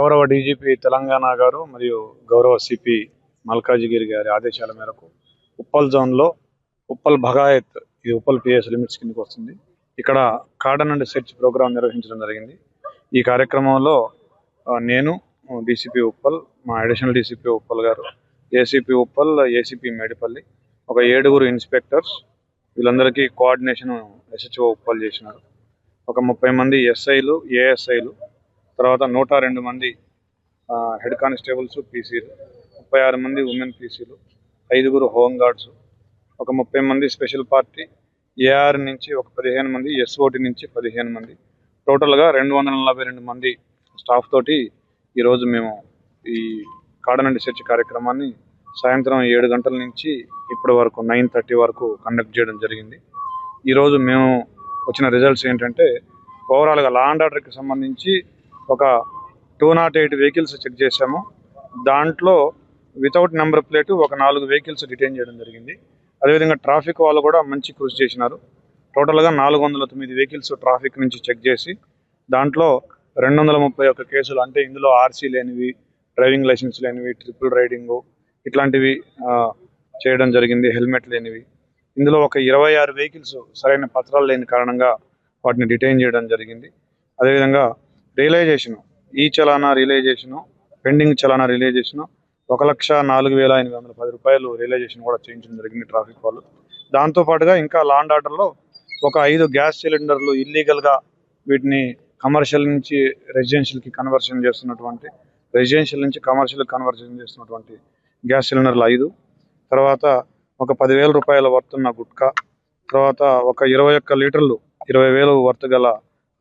గౌరవ డీజీపీ తెలంగాణ గారు మరియు గౌరవ సిపి మల్కాజిగిరి గారి ఆదేశాల మేరకు ఉప్పల్ జోన్లో ఉప్పల్ భగాయత్, ఇది ఉప్పల్ పిఎస్ లిమిట్స్ కిందకి వస్తుంది. ఇక్కడ కార్డన్ అండ్ సెర్చ్ ప్రోగ్రామ్ నిర్వహించడం జరిగింది. ఈ కార్యక్రమంలో నేను డీసీపీ ఉప్పల్, మా అడిషనల్ డీసీపీ ఉప్పల్ గారు, ఏసీపీ ఉప్పల్, ఏసీపీ మేడిపల్లి, ఒక 7 ఇన్స్పెక్టర్స్, వీళ్ళందరికీ కోఆర్డినేషన్ ఎస్హెచ్ఓ ఉప్పల్ చేసినారు. ఒక 30 మంది ఎస్ఐలు, ఏఎస్ఐలు, తర్వాత 102 మంది హెడ్ కానిస్టేబుల్స్, పీసీలు, 36 మంది ఉమెన్ పీసీలు, 5 హోంగార్డ్స్, ఒక 30 మంది స్పెషల్ పార్టీ, ఏఆర్ నుంచి ఒక 15 మంది, ఎస్ఓటి నుంచి 15 మంది, టోటల్గా 242 మంది స్టాఫ్ తోటి ఈరోజు మేము ఈ కార్డన్ అండ్ సెర్చ్ కార్యక్రమాన్ని సాయంత్రం 7 గంటల నుంచి ఇప్పటి వరకు 9:30 వరకు కండక్ట్ చేయడం జరిగింది. ఈరోజు మేము వచ్చిన రిజల్ట్స్ ఏంటంటే, ఓవరాల్గా లా అండ్ ఆర్డర్కి సంబంధించి ఒక 208 వెహికల్స్ చెక్ చేశాము. దాంట్లో వితౌట్ నెంబర్ ప్లేట్ ఒక 4 వెహికల్స్ డిటైన్ చేయడం జరిగింది. అదేవిధంగా ట్రాఫిక్ వాళ్ళు కూడా మంచి కృషి చేసినారు. టోటల్గా 409 వెహికల్స్ ట్రాఫిక్ నుంచి చెక్ చేసి దాంట్లో 231 కేసులు, అంటే ఇందులో ఆర్సీ లేనివి, డ్రైవింగ్ లైసెన్స్ లేనివి, ట్రిపుల్ రైడింగు ఇట్లాంటివి చేయడం జరిగింది, హెల్మెట్ లేనివి. ఇందులో ఒక 26 వెహికల్స్ సరైన పత్రాలు లేని కారణంగా వాటిని డిటైన్ చేయడం జరిగింది. అదేవిధంగా రియలైజేషను, ఈ చలానా రియలైజేషను, పెండింగ్ చలానా రియలైజేషను 1,04,810 రూపాయలు రియలైజేషన్ కూడా చేయించడం జరిగింది ట్రాఫిక్ వాళ్ళు. దాంతోపాటుగా ఇంకా లా అండ్ ఆర్డర్లో ఒక 5 గ్యాస్ సిలిండర్లు ఇల్లీగల్గా వీటిని కమర్షియల్ నుంచి రెసిడెన్షియల్కి కన్వర్షన్ చేస్తున్నటువంటి, రెసిడెన్షియల్ నుంచి కమర్షియల్ కన్వర్షన్ చేస్తున్నటువంటి గ్యాస్ సిలిండర్లు 5, తర్వాత ఒక 10,000 రూపాయల వర్తున్న గుట్కా, తర్వాత ఒక 21 లీటర్లు 20,000 వర్త్ గల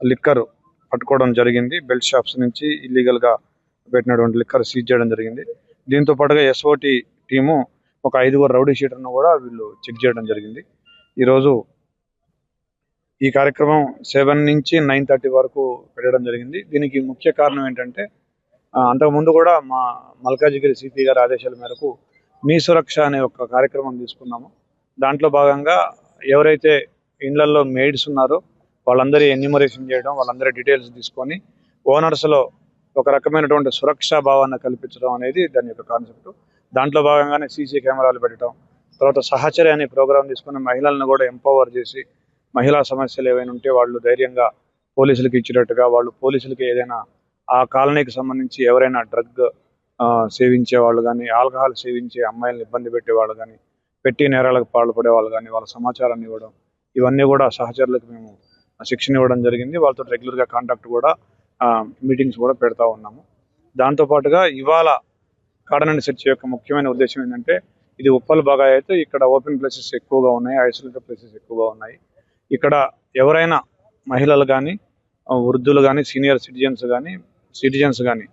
లిక్కర్ పట్టుకోవడం జరిగింది. బెల్ట్ షాప్స్ నుంచి ఇల్లీగల్గా పెట్టినటువంటి లిక్కర్ సీజ్ చేయడం జరిగింది. దీంతో పాటుగా ఎస్ఓటి టీము ఒక 5 రౌడీ షీటర్ను కూడా వీళ్ళు చెక్ చేయడం జరిగింది. ఈరోజు ఈ కార్యక్రమం 7 నుంచి 9:30 వరకు పెట్టడం జరిగింది. దీనికి ముఖ్య కారణం ఏంటంటే, అంతకుముందు కూడా మా మల్కాజిగిరి సిపి గారి ఆదేశాల మేరకు మీ సురక్ష అనే ఒక కార్యక్రమం తీసుకున్నాము. దాంట్లో భాగంగా ఎవరైతే ఇళ్లలో మెయిడ్స్ ఉన్నారో వాళ్ళందరి ఎన్యూమరేషన్ చేయడం, వాళ్ళందరి డీటెయిల్స్ తీసుకొని ఓనర్స్లో ఒక రకమైనటువంటి సురక్షా భావాన్ని కల్పించడం అనేది దాని యొక్క కాన్సెప్ట్. దాంట్లో భాగంగానే సీసీ కెమెరాలు పెట్టడం, తర్వాత సహచర్య అనే ప్రోగ్రాం తీసుకుని మహిళలను కూడా ఎంపవర్ చేసి, మహిళా సమస్యలు ఏవైనా ఉంటే వాళ్ళు ధైర్యంగా పోలీసులకు ఇచ్చినట్టుగా, వాళ్ళు పోలీసులకి ఏదైనా ఆ కాలనీకి సంబంధించి ఎవరైనా డ్రగ్ సేవించే వాళ్ళు కానీ, ఆల్కహాల్ సేవించే అమ్మాయిలను ఇబ్బంది పెట్టే వాళ్ళు కానీ, పెట్టి నేరాలకు పాల్పడే వాళ్ళు కానీ వాళ్ళ సమాచారాన్ని ఇవ్వడం, ఇవన్నీ కూడా సహచరులకు మేము శిక్షణ ఇవ్వడం జరిగింది. వాళ్ళతో రెగ్యులర్గా కాంటాక్ట్ కూడా, మీటింగ్స్ కూడా పెడతా ఉన్నాము. దాంతోపాటుగా ఇవాళ కార్డన్ అండ్ సెర్చ్ యొక్క ముఖ్యమైన ఉద్దేశం ఏంటంటే, ఇది ఉప్పల్ భగాయత్, ఇక్కడ ఓపెన్ ప్లేసెస్ ఎక్కువగా ఉన్నాయి, ఐసోలేటెడ్ ప్లేసెస్ ఎక్కువగా ఉన్నాయి. ఇక్కడ ఎవరైనా మహిళలు కానీ, వృద్ధులు కానీ, సీనియర్ సిటిజన్స్ కానీ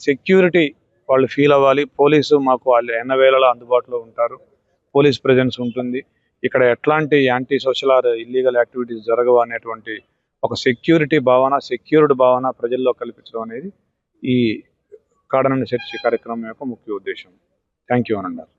సెక్యూరిటీ వాళ్ళు ఫీల్ అవ్వాలి. పోలీసు మాకు వాళ్ళు ఎన్నవేళలా అందుబాటులో ఉంటారు, పోలీస్ ప్రెజెన్స్ ఉంటుంది, ఇక్కడ ఎట్లాంటి anti social or illegal activities జరగవు అనేటువంటి ఒక సెక్యూర్డ్ భావన ప్రజల్లో కల్పించడం అనేది ఈ కార్డన్ అండ్ సెర్చ్ కార్యక్రమం యొక్క ముఖ్య ఉద్దేశం. థ్యాంక్ యూ అని అన్నారు.